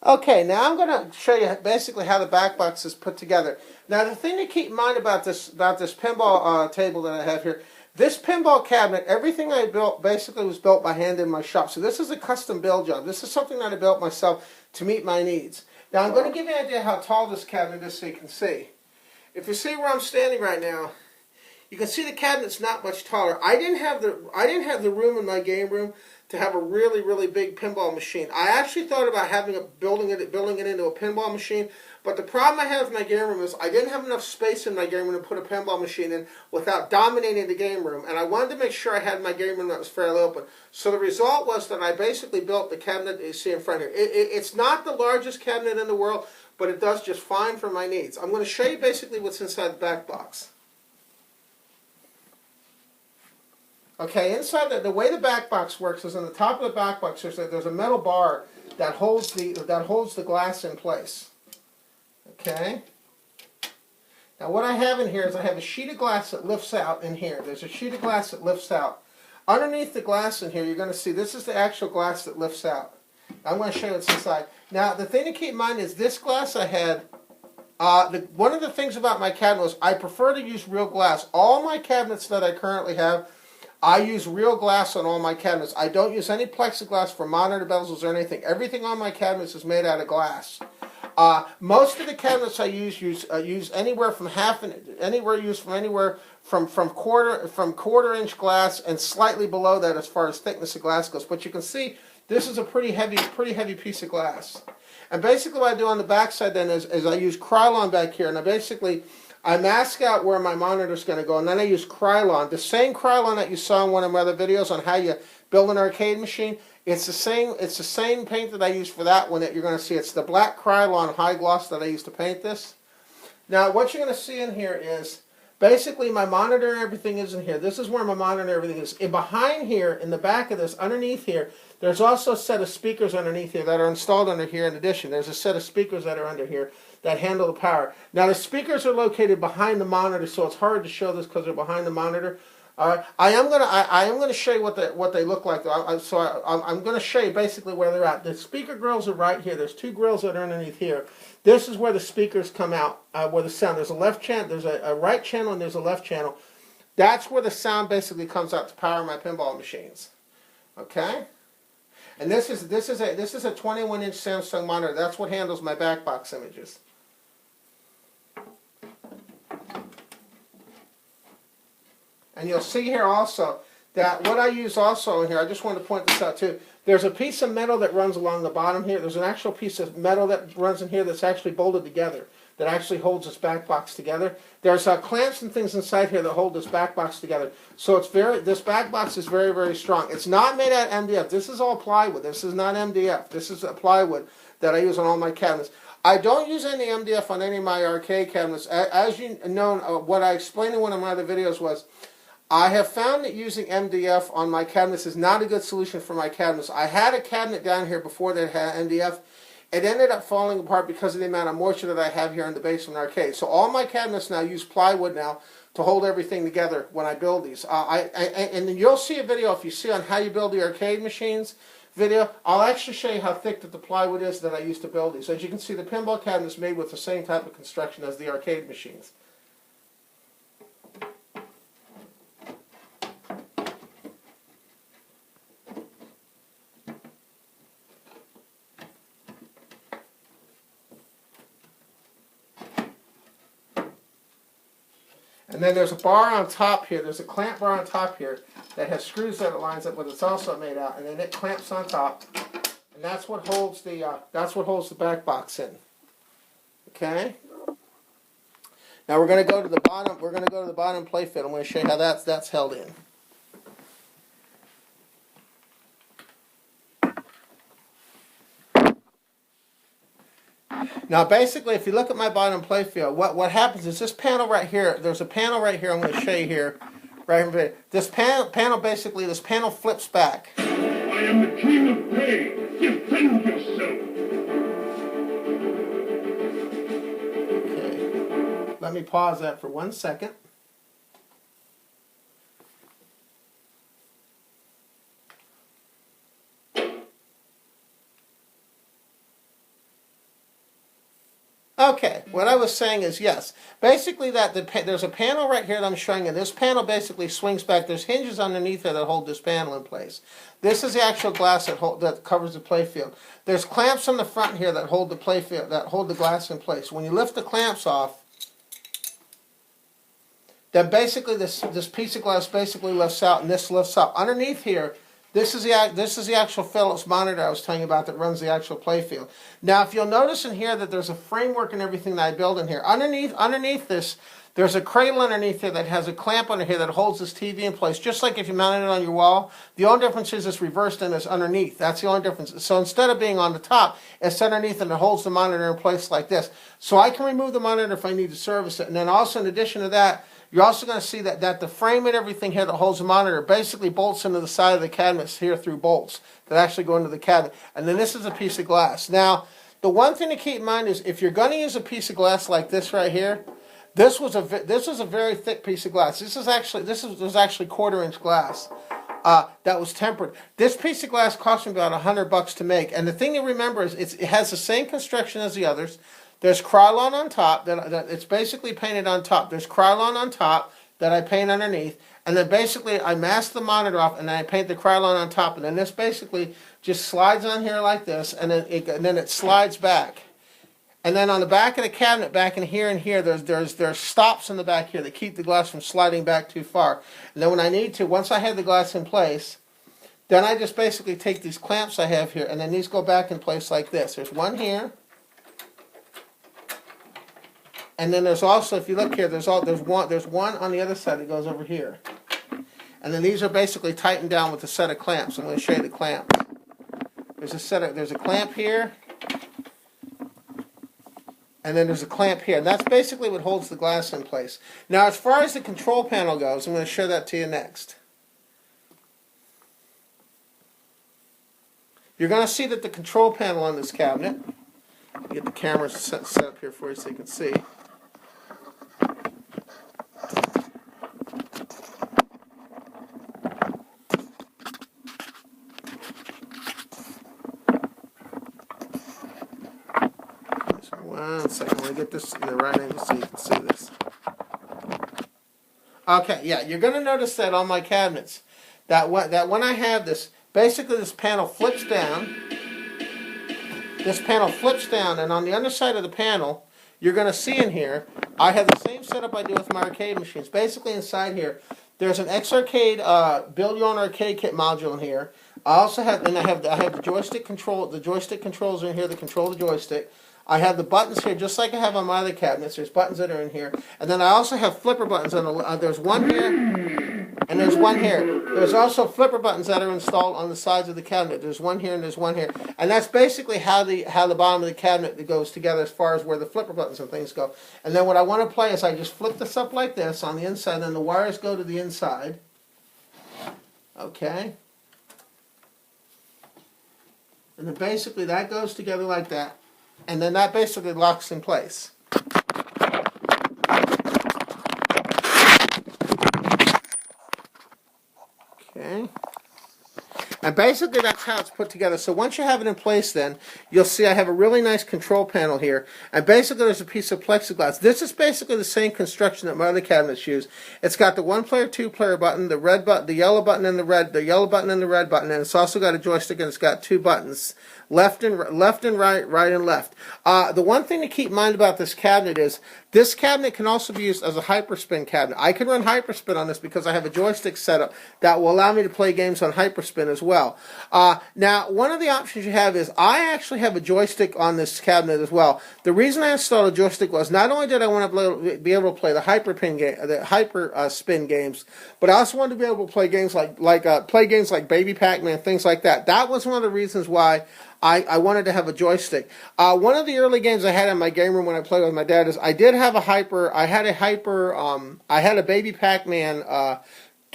Okay, now I'm going to show you basically how the back box is put together. Now, the thing to keep in mind about this pinball table that I have here, this pinball cabinet, everything I built basically was built by hand in my shop. So this is a custom build job. This is something that I built myself to meet my needs. Now, I'm going to give you an idea how tall this cabinet is so you can see. If you see where I'm standing right now, you can see the cabinet's not much taller. I didn't have the room in my game room to have a really, really big pinball machine. I actually thought about building it into a pinball machine, but the problem I have in my game room is I didn't have enough space in my game room to put a pinball machine in without dominating the game room, and I wanted to make sure I had my game room that was fairly open. So the result was that I basically built the cabinet that you see in front here. It's not the largest cabinet in the world, but it does just fine for my needs. I'm going to show you basically what's inside the back box. Okay, inside the way the back box works is on the top of the back box there's a metal bar that holds the glass in place. Okay. Now what I have in here is I have a sheet of glass that lifts out in here. There's a sheet of glass that lifts out. Underneath the glass in here, you're going to see this is the actual glass that lifts out. I'm going to show you what's inside. Now the thing to keep in mind is this glass I had. One of the things about my cabinet was I prefer to use real glass. All my cabinets that I currently have, I use real glass on all my cabinets. I don't use any plexiglass for monitor bezels or anything. Everything on my cabinets is made out of glass. Most of the cabinets I use anywhere from quarter-inch glass and slightly below that as far as thickness of glass goes. But you can see this is a pretty heavy piece of glass. And basically what I do on the back side then is I use Krylon back here, and I mask out where my monitor is going to go, and then I use Krylon. The same Krylon that you saw in one of my other videos on how you build an arcade machine. It's the same paint that I use for that one that you're going to see. It's the black Krylon high gloss that I use to paint this. Now what you're going to see in here is basically my monitor and everything is in here. This is where my monitor and everything is. And behind here, in the back of this, underneath here, there's also a set of speakers underneath here that are installed under here in addition. There's a set of speakers that are under here that handle the power. Now the speakers are located behind the monitor, so it's hard to show this because they're behind the monitor. I am gonna show you what they look like. I'm gonna show you basically where they're at. The speaker grills are right here. There's two grills that are underneath here. This is where the speakers come out, where the sound. There's a left channel, there's a right channel, and there's a left channel. That's where the sound basically comes out to power my pinball machines. Okay. And this is a 21-inch Samsung monitor. That's what handles my back box images. And you'll see here also that what I use also in here, I just wanted to point this out too, there's a piece of metal that runs along the bottom here. There's an actual piece of metal that runs in here that's actually bolted together, that actually holds this back box together. There's clamps and things inside here that hold this back box together. So this back box is very, very strong. It's not made out of MDF. This is all plywood. This is not MDF. This is plywood that I use on all my cabinets. I don't use any MDF on any of my arcade cabinets. As you know, what I explained in one of my other videos was, I have found that using MDF on my cabinets is not a good solution for my cabinets. I had a cabinet down here before that had MDF. It ended up falling apart because of the amount of moisture that I have here in the basement arcade. So all my cabinets now use plywood now to hold everything together when I build these. And you'll see a video, if you see on how you build the arcade machines video, I'll actually show you how thick that the plywood is that I use to build these. As you can see, the pinball cabinet is made with the same type of construction as the arcade machines. And then there's a bar on top here. There's a clamp bar on top here that has screws that it lines up with. It's also made out, and then it clamps on top, and that's what holds the back box in. Okay. Now we're going to go to the bottom. We're going to go to the bottom playfield. I'm going to show you how that's held in. Now basically, if you look at my bottom playfield, what happens is this panel right here, there's a panel right here I'm going to show you here. This panel basically, this panel flips back. I am the king of pain. Defend yourself. Okay. Let me pause that for 1 second. Okay, what I was saying is yes. Basically, there's a panel right here that I'm showing you. This panel basically swings back. There's hinges underneath there that hold this panel in place. This is the actual glass that covers the playfield. There's clamps on the front here that hold the playfield, that hold the glass in place. When you lift the clamps off, then basically this piece of glass basically lifts out, and this lifts up. Underneath here, this is the actual Philips monitor I was telling you about that runs the actual playfield. Now, if you'll notice in here that there's a framework and everything that I built in here. Underneath this, there's a cradle underneath here that has a clamp under here that holds this TV in place, just like if you mounted it on your wall. The only difference is it's reversed and it's underneath. That's the only difference. So instead of being on the top, it's underneath and it holds the monitor in place like this. So I can remove the monitor if I need to service it. And then also, in addition to that, you're also going to see that the frame and everything here that holds the monitor basically bolts into the side of the cabinets here through bolts that actually go into the cabinet. And then this is a piece of glass. Now, the one thing to keep in mind is if you're going to use a piece of glass like this right here, this was a very thick piece of glass. This was actually 1/4-inch glass that was tempered. This piece of glass cost me about $100 to make. And the thing to remember is it has the same construction as the others. There's Krylon on top, that it's basically painted on top. There's Krylon on top that I paint underneath. And then basically I mask the monitor off and then I paint the Krylon on top. And then this basically just slides on here like this, and then it slides back. And then on the back of the cabinet, back in here and here, there's stops in the back here that keep the glass from sliding back too far. And then when I need to, once I have the glass in place, then I just basically take these clamps I have here, and then these go back in place like this. There's one here. And then there's also, if you look here, there's one on the other side that goes over here. And then these are basically tightened down with a set of clamps. I'm going to show you the clamps. There's a clamp here. And then there's a clamp here. And that's basically what holds the glass in place. Now, as far as the control panel goes, I'm going to show that to you next. You're going to see that the control panel on this cabinet, get the camera set up here for you so you can see. One second, let me get this in the right angle so you can see this. Okay, yeah, you're going to notice that on my cabinets, that when I have this, basically this panel flips down. This panel flips down, and on the underside of the panel, you're going to see in here, I have the same setup I do with my arcade machines. Basically inside here, there's an X-Arcade build your own arcade kit module in here. I also have, and I have the joystick control. The joystick controls are in here that control the joystick. I have the buttons here, just like I have on my other cabinets. There's buttons that are in here. And then I also have flipper buttons. There's one here, and there's one here. There's also flipper buttons that are installed on the sides of the cabinet. There's one here and there's one here. And that's basically how the bottom of the cabinet goes together as far as where the flipper buttons and things go. And then what I want to play is I just flip this up like this on the inside, and then the wires go to the inside. Okay. And then basically that goes together like that. And then that basically locks in place. Okay. And basically that's how it's put together. So once you have it in place then, you'll see I have a really nice control panel here. And basically there's a piece of plexiglass. This is basically the same construction that my other cabinets use. It's got the 1-player, 2-player button, the red button, the yellow button and the yellow button and the red button, and it's also got a joystick and it's got 2 buttons. Left and right, right and left. The one thing to keep in mind about this cabinet is this cabinet can also be used as a hyperspin cabinet. I can run hyperspin on this because I have a joystick setup that will allow me to play games on hyperspin as well. Now, one of the options you have is I actually have a joystick on this cabinet as well. The reason I installed a joystick was not only did I want to be able to play the hyperspin games, but I also wanted to be able to play games like Baby Pac-Man, things like that. That was one of the reasons why I wanted to have a joystick. One of the early games I had in my game room when I played with my dad is I had a Baby Pac-Man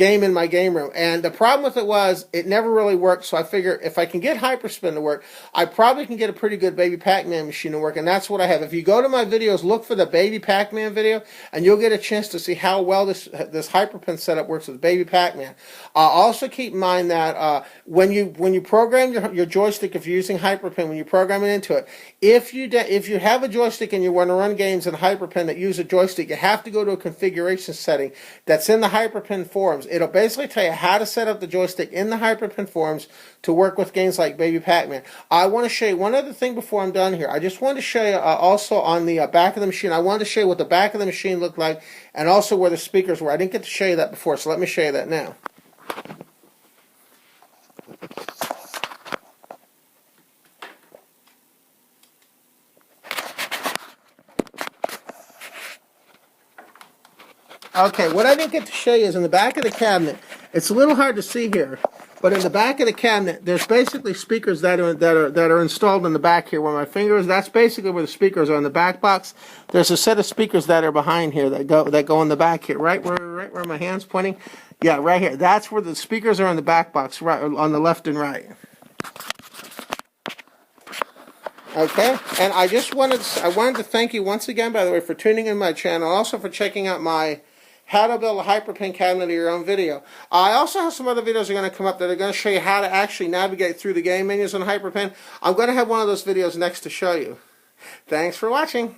game in my game room. And the problem with it was it never really worked, so I figure if I can get Hyperspin to work, I probably can get a pretty good Baby Pac-Man machine to work, and that's what I have. If you go to my videos, look for the Baby Pac-Man video, and you'll get a chance to see how well this Hyperpin setup works with Baby Pac-Man. Also keep in mind that when you program your joystick, if you're using Hyperpin, when you program it into it, if you have a joystick and you want to run games in Hyperpin that use a joystick, you have to go to a configuration setting that's in the Hyperpin forums. It'll basically tell you how to set up the joystick in the Hyperpin forums to work with games like Baby Pac-Man. I want to show you one other thing before I'm done here. I just wanted to show you also on the back of the machine. I wanted to show you what the back of the machine looked like and also where the speakers were. I didn't get to show you that before, so let me show you that now. Okay, what I didn't get to show you is in the back of the cabinet. It's a little hard to see here, but in the back of the cabinet, there's basically speakers that are installed in the back here where my finger is. That's basically where the speakers are in the back box. There's a set of speakers that are behind here that go in the back here, right where my hand's pointing. Yeah, right here. That's where the speakers are in the back box, right on the left and right. Okay, and I wanted to thank you once again, by the way, for tuning in my channel, also for checking out my how to build a Hyperpin cabinet of your own video. I also have some other videos that are going to come up that are going to show you how to actually navigate through the game menus on Hyperpin. I'm going to have one of those videos next to show you. Thanks for watching.